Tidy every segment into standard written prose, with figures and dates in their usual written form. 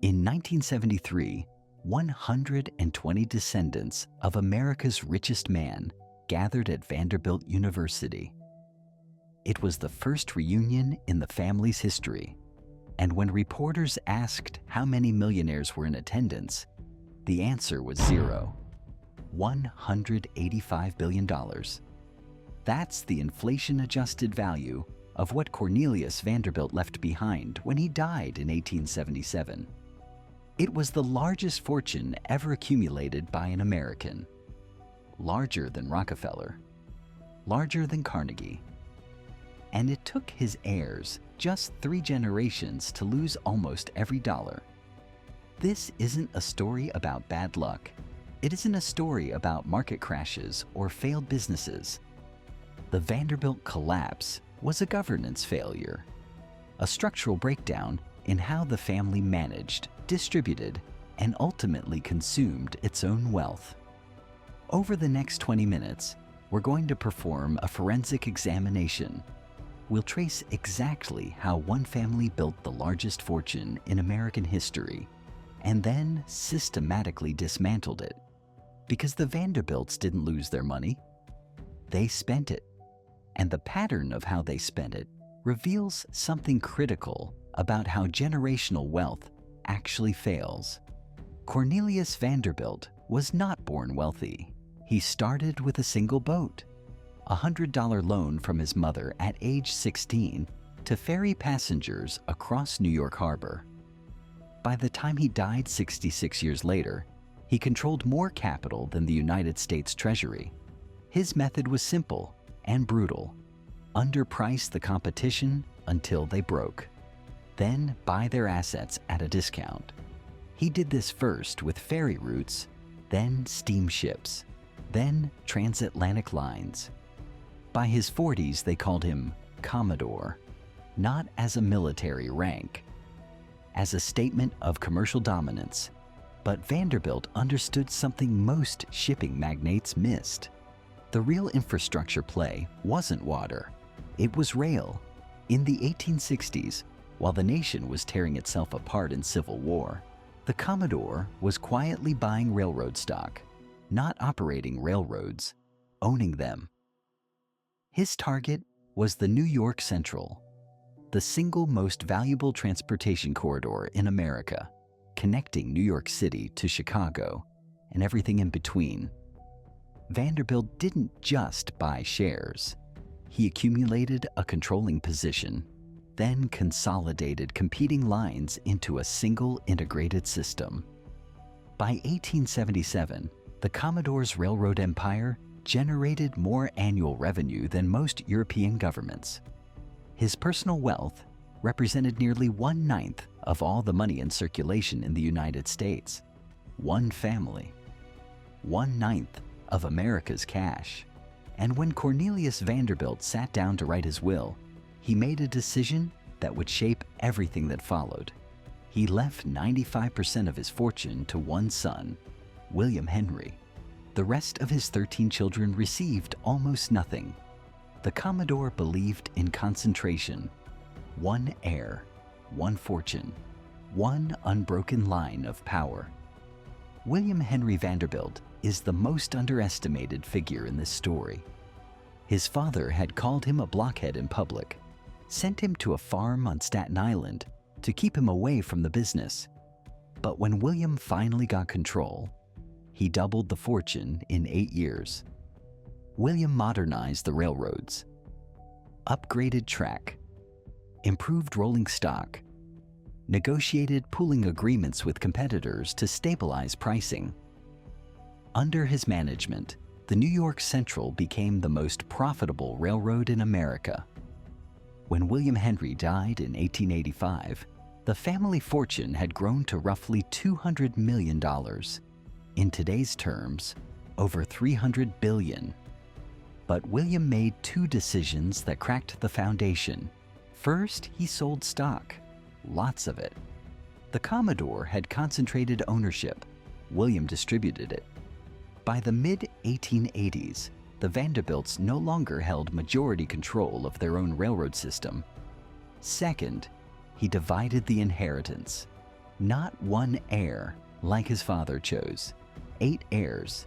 In 1973, 120 descendants of America's richest man gathered at Vanderbilt University. It was the first reunion in the family's history, and when reporters asked how many millionaires were in attendance, the answer was zero. $185 billion. That's the inflation-adjusted value of what Cornelius Vanderbilt left behind when he died in 1877. It was the largest fortune ever accumulated by an American. Larger than Rockefeller, larger than Carnegie. And it took his heirs just 3 generations to lose almost every dollar. This isn't a story about bad luck. It isn't a story about market crashes or failed businesses. The Vanderbilt collapse was a governance failure, a structural breakdown in how the family managed, distributed, and ultimately consumed its own wealth. Over the next 20 minutes, we're going to perform a forensic examination. We'll trace exactly how one family built the largest fortune in American history and then systematically dismantled it. Because the Vanderbilts didn't lose their money, they spent it. And the pattern of how they spent it reveals something critical about how generational wealth actually fails. Cornelius Vanderbilt was not born wealthy. He started with a single boat, a $100 loan from his mother at age 16 to ferry passengers across New York Harbor. By the time he died 66 years later, he controlled more capital than the United States Treasury. His method was simple and brutal. Underprice the competition until they broke. Then buy their assets at a discount. He did this first with ferry routes, then steamships, then transatlantic lines. By his 40s, they called him Commodore, not as a military rank, as a statement of commercial dominance. But Vanderbilt understood something most shipping magnates missed. The real infrastructure play wasn't water, it was rail. In the 1860s, while the nation was tearing itself apart in civil war, the Commodore was quietly buying railroad stock, not operating railroads, owning them. His target was the New York Central, the single most valuable transportation corridor in America, connecting New York City to Chicago and everything in between. Vanderbilt didn't just buy shares. He accumulated a controlling position, then consolidated competing lines into a single integrated system. By 1877, the Commodore's railroad empire generated more annual revenue than most European governments. His personal wealth represented nearly 1/9 of all the money in circulation in the United States. One family. 1/9 of America's cash. And when Cornelius Vanderbilt sat down to write his will, he made a decision that would shape everything that followed. He left 95% of his fortune to one son, William Henry. The rest of his 13 children received almost nothing. The Commodore believed in concentration. One heir, one fortune, one unbroken line of power. William Henry Vanderbilt is the most underestimated figure in this story. His father had called him a blockhead in public, sent him to a farm on Staten Island to keep him away from the business. But when William finally got control, he doubled the fortune in 8 years. William modernized the railroads, upgraded track, improved rolling stock, negotiated pooling agreements with competitors to stabilize pricing. Under his management, the New York Central became the most profitable railroad in America. When William Henry died in 1885, the family fortune had grown to roughly $200 million. In today's terms, over $300 billion. But William made 2 decisions that cracked the foundation. First, he sold stock, lots of it. The Commodore had concentrated ownership. William distributed it. By the mid-1880s, the Vanderbilts no longer held majority control of their own railroad system. Second, he divided the inheritance. Not one heir, like his father chose. 8 heirs.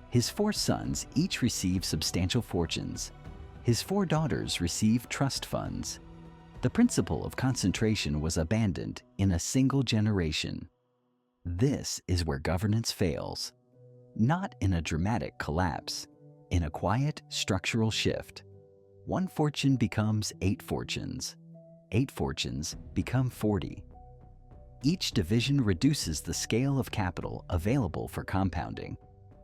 His 4 sons each received substantial fortunes. His 4 daughters received trust funds. The principle of concentration was abandoned in a single generation. This is where governance fails. Not in a dramatic collapse, in a quiet structural shift. 1 fortune becomes 8 fortunes. 8 fortunes become 40. Each division reduces the scale of capital available for compounding.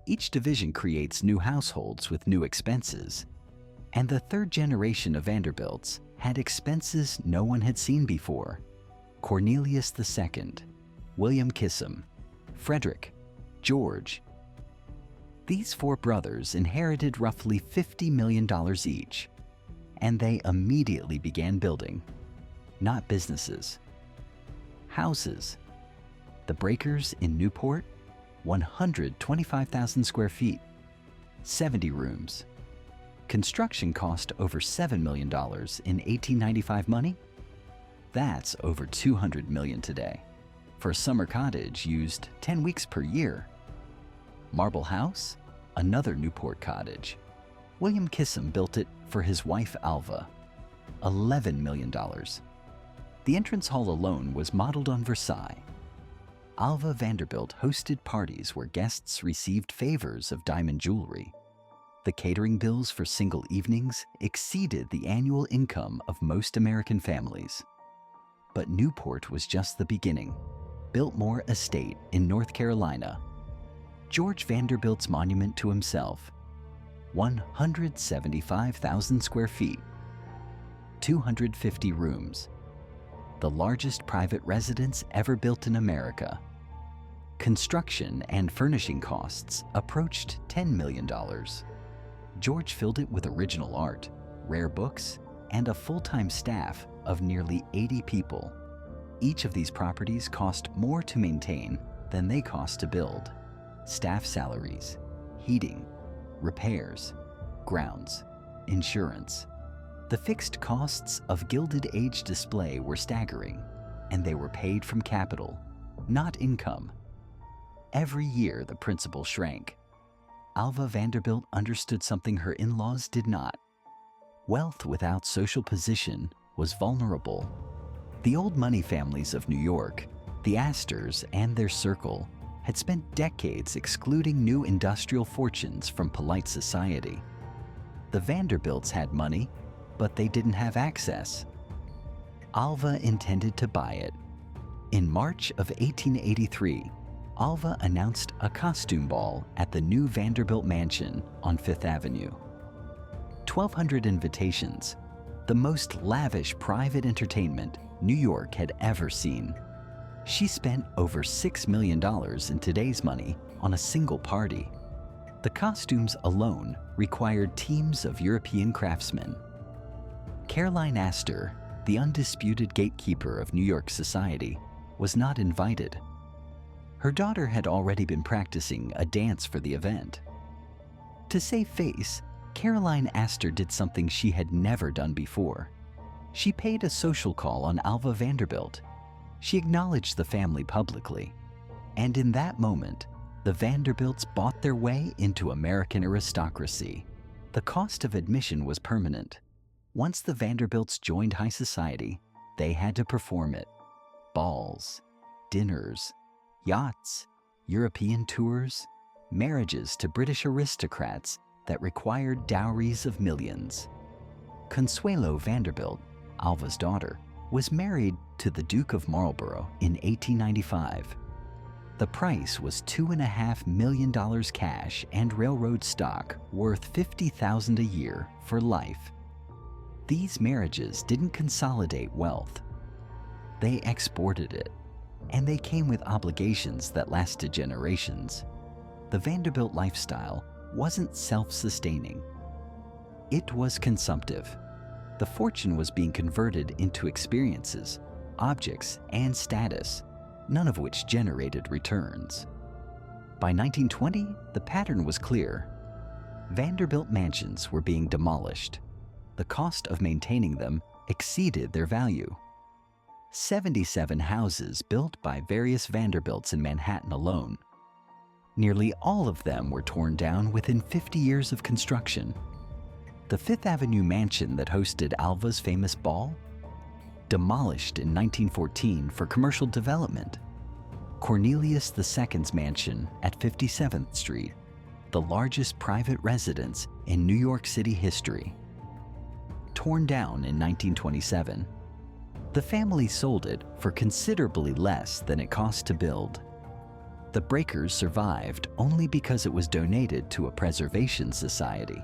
Each division creates new households with new expenses. And the 3rd generation of Vanderbilts had expenses no one had seen before. Cornelius II, William Kissam, Frederick, George. These 4 brothers inherited roughly $50 million each, and they immediately began building, not businesses. Houses. The Breakers in Newport, 125,000 square feet, 70 rooms. Construction cost over $7 million in 1895 money. That's over $200 million today. For a summer cottage used 10 weeks per year. Marble House, another Newport cottage. William Kissam built it for his wife Alva. $11 million. The entrance hall alone was modeled on Versailles. Alva Vanderbilt hosted parties where guests received favors of diamond jewelry. The catering bills for single evenings exceeded the annual income of most American families. But Newport was just the beginning. Biltmore Estate in North Carolina. George Vanderbilt's monument to himself. 175,000 square feet. 250 rooms. The largest private residence ever built in America. Construction and furnishing costs approached $10 million. George filled it with original art, rare books, and a full-time staff of nearly 80 people. Each of these properties cost more to maintain than they cost to build. Staff salaries, heating, repairs, grounds, insurance. The fixed costs of Gilded Age display were staggering, and they were paid from capital, not income. Every year the principal shrank. Alva Vanderbilt understood something her in-laws did not. Wealth without social position was vulnerable. The old money families of New York, the Astors and their circle, had spent decades excluding new industrial fortunes from polite society. The Vanderbilts had money, but they didn't have access. Alva intended to buy it. In March of 1883, Alva announced a costume ball at the new Vanderbilt Mansion on Fifth Avenue. 1,200 invitations, the most lavish private entertainment New York had ever seen. She spent over $6 million in today's money on a single party. The costumes alone required teams of European craftsmen. Caroline Astor, the undisputed gatekeeper of New York society, was not invited. Her daughter had already been practicing a dance for the event. To save face, Caroline Astor did something she had never done before. She paid a social call on Alva Vanderbilt. She acknowledged the family publicly. And in that moment, the Vanderbilts bought their way into American aristocracy. The cost of admission was permanent. Once the Vanderbilts joined high society, they had to perform it. Balls, dinners, yachts, European tours, marriages to British aristocrats that required dowries of millions. Consuelo Vanderbilt, Alva's daughter, was married to the Duke of Marlborough in 1895. The price was $2.5 million cash and railroad stock worth $50,000 a year for life. These marriages didn't consolidate wealth. They exported it, and they came with obligations that lasted generations. The Vanderbilt lifestyle wasn't self-sustaining. It was consumptive. The fortune was being converted into experiences, objects, and status, none of which generated returns. By 1920, the pattern was clear. Vanderbilt mansions were being demolished. The cost of maintaining them exceeded their value. 77 houses built by various Vanderbilts in Manhattan alone. Nearly all of them were torn down within 50 years of construction. The Fifth Avenue mansion that hosted Alva's famous ball? Demolished in 1914 for commercial development. Cornelius II's mansion at 57th Street, the largest private residence in New York City history. Torn down in 1927. The family sold it for considerably less than it cost to build. The breakers survived only because it was donated to a preservation society.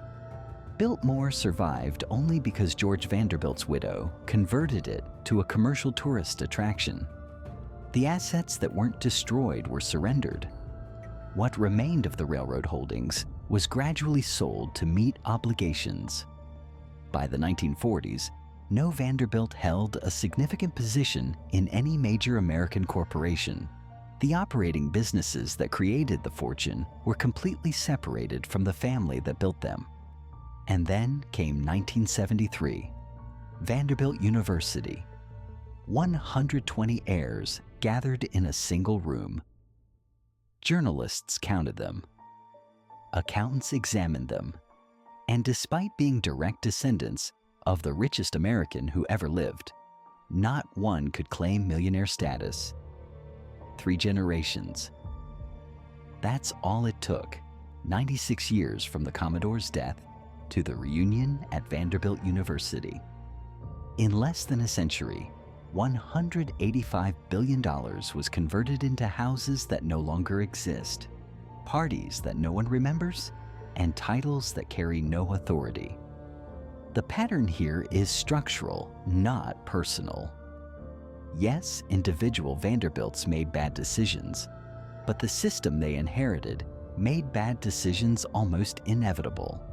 Biltmore survived only because George Vanderbilt's widow converted it to a commercial tourist attraction. The assets that weren't destroyed were surrendered. What remained of the railroad holdings was gradually sold to meet obligations. By the 1940s, no Vanderbilt held a significant position in any major American corporation. The operating businesses that created the fortune were completely separated from the family that built them. And then came 1973, Vanderbilt University. 120 heirs gathered in a single room. Journalists counted them. Accountants examined them. And despite being direct descendants of the richest American who ever lived, not one could claim millionaire status. 3 generations. That's all it took, 96 years from the Commodore's death to the reunion at Vanderbilt University. In less than a century, $185 billion was converted into houses that no longer exist, parties that no one remembers, and titles that carry no authority. The pattern here is structural, not personal. Yes, individual Vanderbilts made bad decisions, but the system they inherited made bad decisions almost inevitable.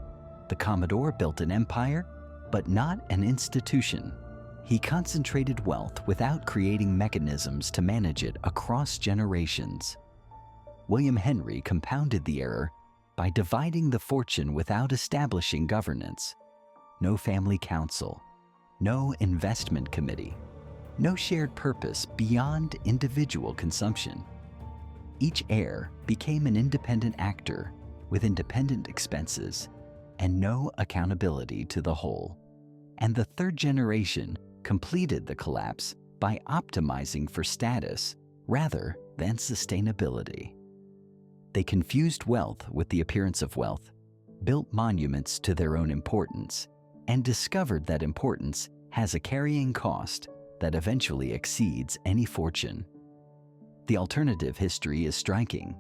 The Commodore built an empire, but not an institution. He concentrated wealth without creating mechanisms to manage it across generations. William Henry compounded the error by dividing the fortune without establishing governance. No family council, no investment committee, no shared purpose beyond individual consumption. Each heir became an independent actor with independent expenses and no accountability to the whole. And the third generation completed the collapse by optimizing for status rather than sustainability. They confused wealth with the appearance of wealth, built monuments to their own importance, and discovered that importance has a carrying cost that eventually exceeds any fortune. The alternative history is striking.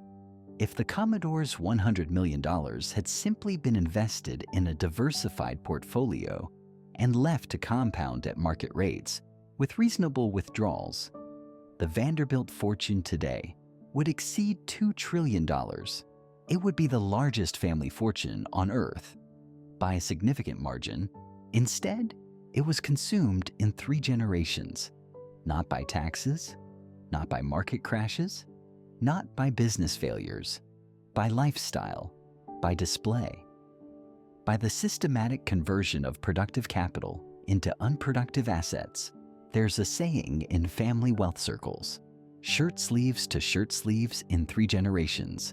If the Commodore's $100 million had simply been invested in a diversified portfolio and left to compound at market rates with reasonable withdrawals, the Vanderbilt fortune today would exceed $2 trillion. It would be the largest family fortune on Earth by a significant margin. Instead, it was consumed in 3 generations, not by taxes, not by market crashes, not by business failures, by lifestyle, by display, by the systematic conversion of productive capital into unproductive assets. There's a saying in family wealth circles: shirt sleeves to shirt sleeves in 3 generations.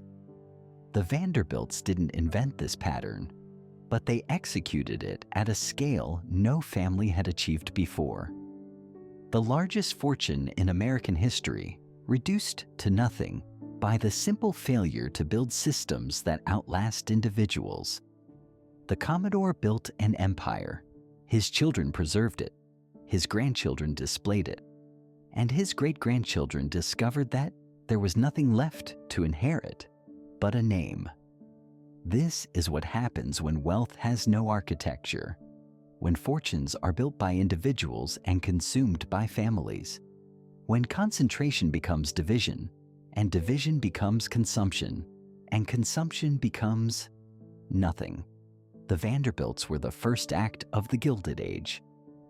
The Vanderbilts didn't invent this pattern, but they executed it at a scale no family had achieved before. The largest fortune in American history reduced to nothing by the simple failure to build systems that outlast individuals. The Commodore built an empire. His children preserved it. His grandchildren displayed it. And his great-grandchildren discovered that there was nothing left to inherit but a name. This is what happens when wealth has no architecture, when fortunes are built by individuals and consumed by families, when concentration becomes division, and division becomes consumption, and consumption becomes nothing. The Vanderbilts were the first act of the Gilded Age,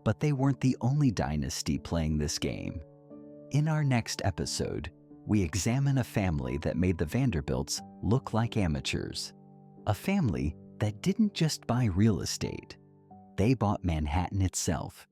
but they weren't the only dynasty playing this game. In our next episode, we examine a family that made the Vanderbilts look like amateurs. A family that didn't just buy real estate. They bought Manhattan itself,